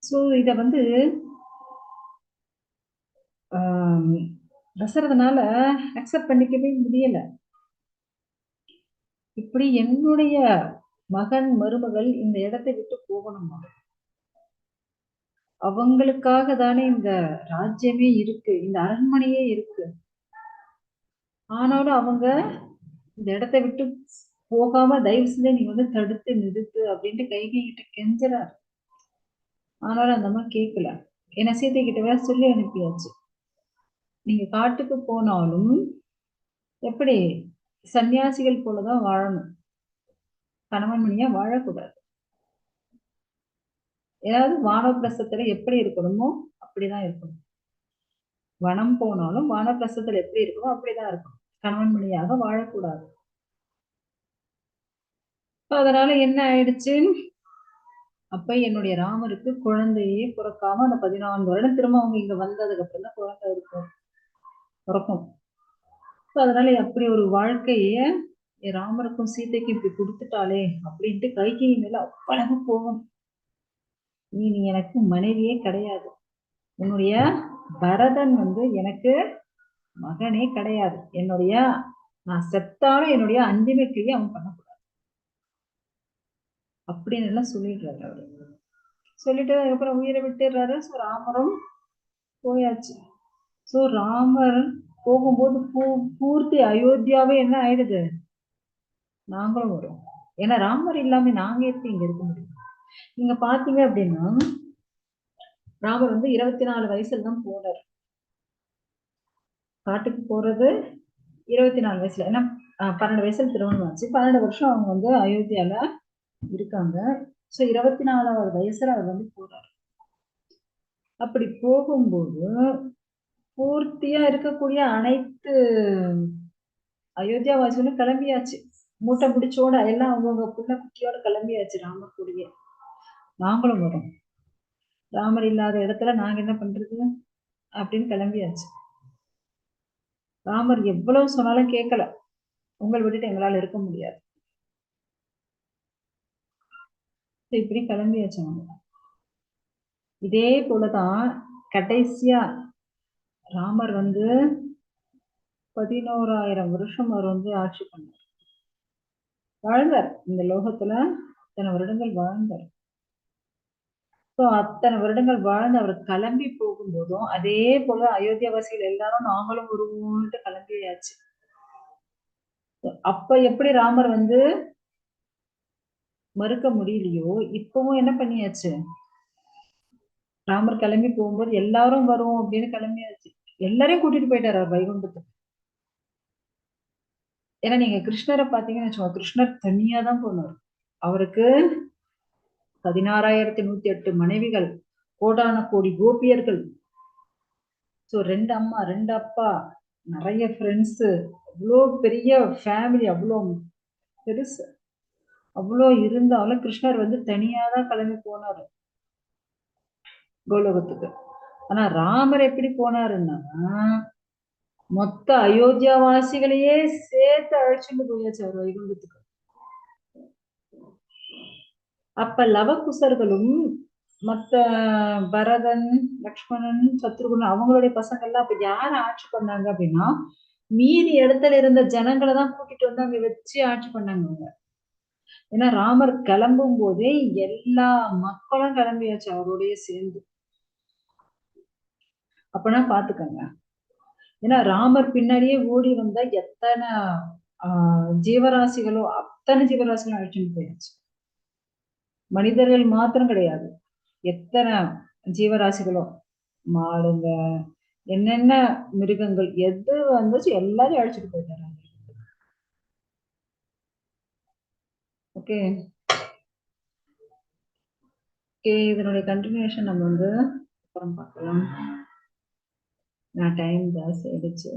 சோ இத வந்து தசரதனால அக்செப்ட் பண்ணிக்கவே முடியல. இப்படி என்னுடைய மகன் மருமகள் இந்த இடத்தை விட்டு போகணுமா, அவங்களுக்காக தானே இந்த ராஜ்யமே இருக்கு, இந்த அரண்மனையே இருக்கு. ஆனாலும் அவங்க இந்த இடத்தை விட்டு போகாம தயவு செஞ்சு நீ வந்து தடுத்து நிறுத்து அப்படின்ட்டு கைகை கிட்ட கெஞ்சறாரு. ஆனாலும் அந்த அம்மா கேட்கல. ஏன்னா சீதை கிட்ட வேற சொல்லி அனுப்பியாச்சு, நீங்க காட்டுக்கு போனாலும் எப்படி சன்னியாசிகள் போலதான் வாழணும், கணவன் மணியா வாழக்கூடாது. ஏதாவது வானப்பிரசத்துல எப்படி இருக்கணுமோ அப்படிதான் இருக்கணும். வனம் போனாலும் வானப்பிரசத்துல எப்படி இருக்கணும் அப்படிதான் இருக்கணும், கணவன் மணியாக வாழக்கூடாது. அதனால என்ன ஆயிடுச்சு, அப்ப என்னுடைய ராமருக்கு குழந்தையே பிறக்காம அந்த 14 வருடம் திரும்ப அவங்க இங்க வந்ததுக்கு அப்புறம் தான் குழந்தை இருக்கும், பிறக்கும். அதனால அப்படி ஒரு வாழ்க்கைய என் ராமருக்கும் சீதைக்கும் இப்படி கொடுத்துட்டாளே அப்படின்ட்டு கைகேயி மேல அவ்வளவு கோபம். நீ எனக்கு மனைவியே கிடையாது, உன்னுடைய பரதன் வந்து எனக்கு மகனே கிடையாது, என்னுடைய நான் செத்தாலும் என்னுடைய அந்திமை கிரியை அவன் பண்ணக்கூடாது அப்படின்னு எல்லாம் சொல்லிடுறாரு அவரு. சொல்லிட்டு அதுக்கப்புறம் உயிரை விட்டுடுறாரு. ஸோ ராமரும் போயாச்சு. ஸோ ராமர் போகும்போது பூர்த்தி அயோத்தியாவே என்ன ஆயிடுது, நாங்களும் வரும். ஏன்னா ராமர் இல்லாம நாங்க எப்படி இங்க இருக்க முடியும். நீங்க பாத்தீங்க அப்படின்னா, ராமர் வந்து 24 வயசுல தான் போறாரு. காட்டுக்கு போறது 24 வயசுல, ஏன்னா 12 வயசுல திருமணம் ஆச்சு. 12 வருஷம் அவங்க வந்து அயோத்தியால இருக்காங்க. ஸோ 24வது வயசுல அவர் வந்து போறாரு. அப்படி போகும்போது பூர்த்தியா இருக்கக்கூடிய அனைத்து அயோத்தியா வாசிகளும் கிளம்பியாச்சு, மூட்டை முடிச்சோட எல்லாம் அவங்கவுங்க புள்ள குட்டியோட கிளம்பியாச்சு ராமர் கூடயே. நாங்களும் வரோம், ராமர் இல்லாத இடத்துல நாங்க என்ன பண்றது அப்படின்னு கிளம்பியாச்சு. ராமர் எவ்வளவு சொன்னாலும் கேட்கல, உங்களை விட்டுட்டு எங்களால இருக்க முடியாது, இப்படி கிளம்பியாச்சு அவங்க. இதே போலதான் கடைசியா ராமர் வந்து 11,000 வருஷம் அவர் வந்து ஆட்சி பண்ணார், வாழ்ந்தார் இந்த லோகத்துல, அத்தனை வருடங்கள் வாழ்ந்தார். அத்தனை வருடங்கள் வாழ்ந்து அவர் கிளம்பி போகும்போதும் அதே போல அயோத்தியாவாசிகள் எல்லாரும் நாங்களும் வருவோம்ட்டு கிளம்பியாச்சு. அப்ப எப்படி ராமர் வந்து மறுக்க முடியலையோ, இப்பவும் என்ன பண்ணியாச்சு, ராமர் கிளம்பி போகும்போது எல்லாரும் வரும் அப்படின்னு கிளம்பியாச்சு. எல்லாரையும் கூட்டிட்டு போயிட்டாரு அவர் வைகுண்டத்துக்கு. ஏன்னா நீங்க கிருஷ்ணரை பாத்தீங்கன்னு வச்சுக்கோங்க, கிருஷ்ணர் தனியா தான் போனார். அவருக்கு 16,108 மனைவிகள், கோடான கோடி கோபியர்கள், சோ 2 அம்மா 2 அப்பா, நிறைய ஃப்ரெண்ட்ஸ், அவ்வளோ பெரிய ஃபேமிலி, அவ்வளோ பெருசு. அவ்வளோ இருந்தாலும் கிருஷ்ணர் வந்து தனியா தான் கிளம்பி போனாரு கோலோகத்துக்கு. ஆனா ராமர் எப்படி போனாருன்னா மொத்த அயோத்தியா வாசிகளையே சேர்த்து அழைச்சுட்டு போயாச்சு அவர் வைகுண்டத்துக்கு. அப்ப லவகுசர்களும் மத்த பரதன், லக்ஷ்மணன், சத்ருகுணன் அவங்களுடைய பசங்க எல்லாம் அப்ப யார ஆட்சி பண்ணாங்க அப்படின்னா மீதி இடத்துல இருந்த ஜனங்களை தான் கூட்டிட்டு வந்து அங்க வச்சு ஆட்சி பண்ணாங்க அவங்க. ஏன்னா ராமர் கிளம்பும் போதே எல்லா மக்களும் கிளம்பியாச்சு அவரோடய சேர்ந்து. அப்பனா பாத்துக்கங்க. ஏன்னா ராமர் பின்னாடியே ஓடி வந்தா எத்தனை ஜீவராசிகளோ அத்தனை ஜீவராசிகளும் அழைச்சிட்டு போயாச்சு. மனிதர்கள் மாத்திரம் கிடையாது, எத்தனை ஜீவராசிகளோ, மாடுங்க, என்னென்ன மிருகங்கள் எது வந்துச்சு எல்லாரையும் அழைச்சிட்டு போயிட்டாரு. ஓகே ஓகே, இதனுடைய கண்டினியூஷன் நம்ம வந்து அப்புறம் பார்க்கலாம். நான் டைம் ஜாஸ்தி ஆயிடுச்சு.